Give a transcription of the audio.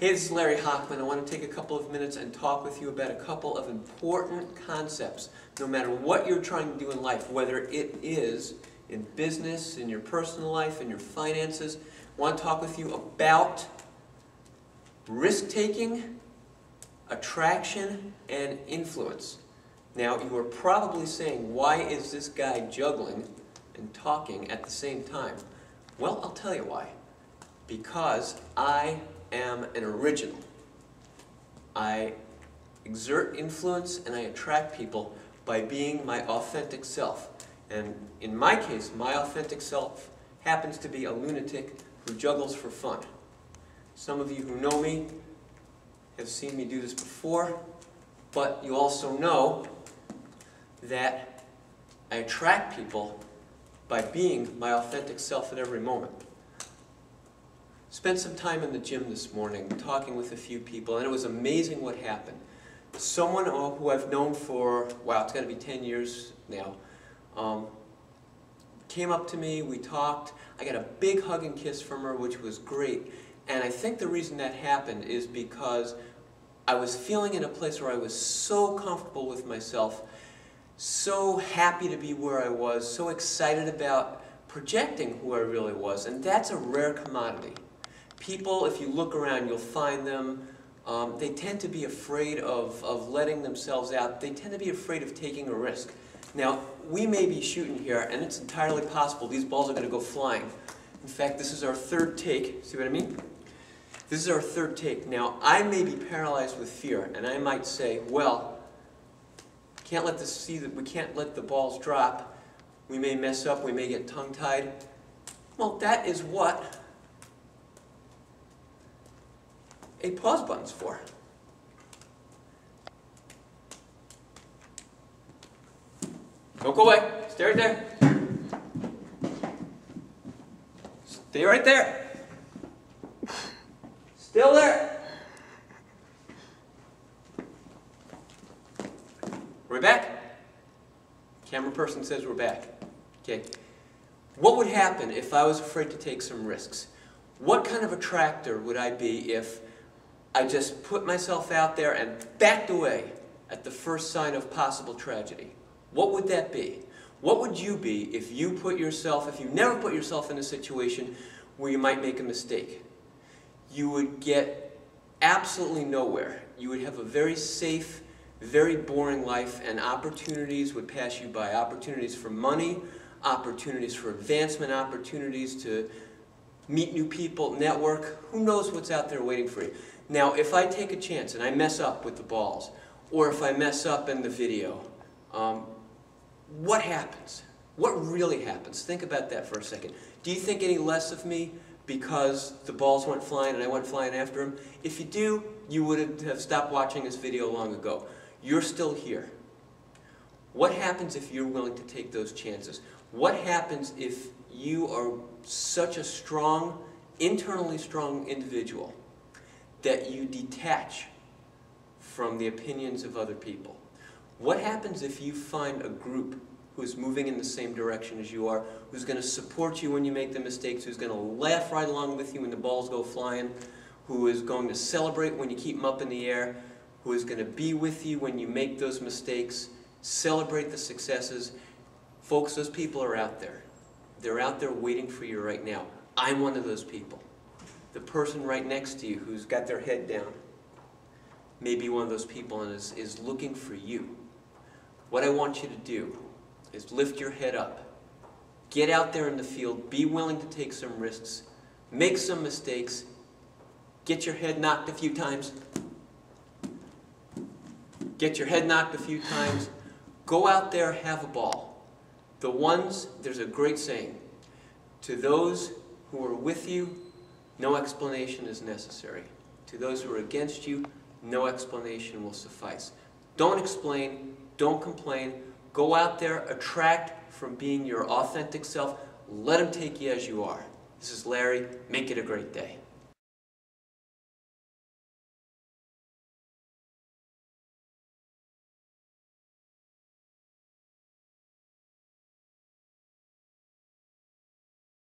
Hey, this is Larry Hochman. I want to take a couple of minutes and talk with you about a couple of important concepts. No matter what you're trying to do in life, whether it is in business, in your personal life, in your finances, I want to talk with you about risk-taking, attraction, and influence. Now, you are probably saying, why is this guy juggling and talking at the same time? Well, I'll tell you why. Because I am an original. I exert influence and I attract people by being my authentic self. And in my case, my authentic self happens to be a lunatic who juggles for fun. Some of you who know me have seen me do this before, but you also know that I attract people by being my authentic self at every moment. Spent some time in the gym this morning talking with a few people, and it was amazing what happened. Someone who I've known for, wow, it's got to be 10 years now, came up to me, we talked, I got a big hug and kiss from her, which was great. And I think the reason that happened is because I was feeling in a place where I was so comfortable with myself, so happy to be where I was, so excited about projecting who I really was, and that's a rare commodity. People, if you look around, you'll find them, they tend to be afraid of letting themselves out. They tend to be afraid of taking a risk. Now, we may be shooting here, and it's entirely possible these balls are going to go flying. In fact, this is our third take. See what I mean? This is our third take. Now, I may be paralyzed with fear, and I might say, well, we can't let the balls drop. We may mess up. We may get tongue-tied. Well, that is what a pause button's for. Don't go away. Stay right there. Stay right there. Still there. We're back? Camera person says we're back. Okay. What would happen if I was afraid to take some risks? What kind of attractor would I be if I just put myself out there and backed away at the first sign of possible tragedy? What would that be? What would you be if you never put yourself in a situation where you might make a mistake? You would get absolutely nowhere. You would have a very safe, very boring life, and opportunities would pass you by. Opportunities for money, opportunities for advancement, opportunities to meet new people, network. Who knows what's out there waiting for you? Now, if I take a chance and I mess up with the balls, or if I mess up in the video, what happens? What really happens? Think about that for a second. Do you think any less of me because the balls went flying and I went flying after them? If you do, you would have stopped watching this video long ago. You're still here. What happens if you're willing to take those chances? What happens if you are such a strong, internally strong individual that you detach from the opinions of other people? What happens if you find a group who's moving in the same direction as you are, who's going to support you when you make the mistakes, who's going to laugh right along with you when the balls go flying, who is going to celebrate when you keep them up in the air, who is going to be with you when you make those mistakes, celebrate the successes? Folks, those people are out there. They're out there waiting for you right now. I'm one of those people. The person right next to you who's got their head down may be one of those people and is looking for you. What I want you to do is lift your head up. Get out there in the field. Be willing to take some risks. Make some mistakes. Get your head knocked a few times. Get your head knocked a few times. Go out there, have a ball. There's a great saying, to those who are with you, no explanation is necessary. To those who are against you, no explanation will suffice. Don't explain. Don't complain. Go out there, attract from being your authentic self. Let them take you as you are. This is Larry. Make it a great day.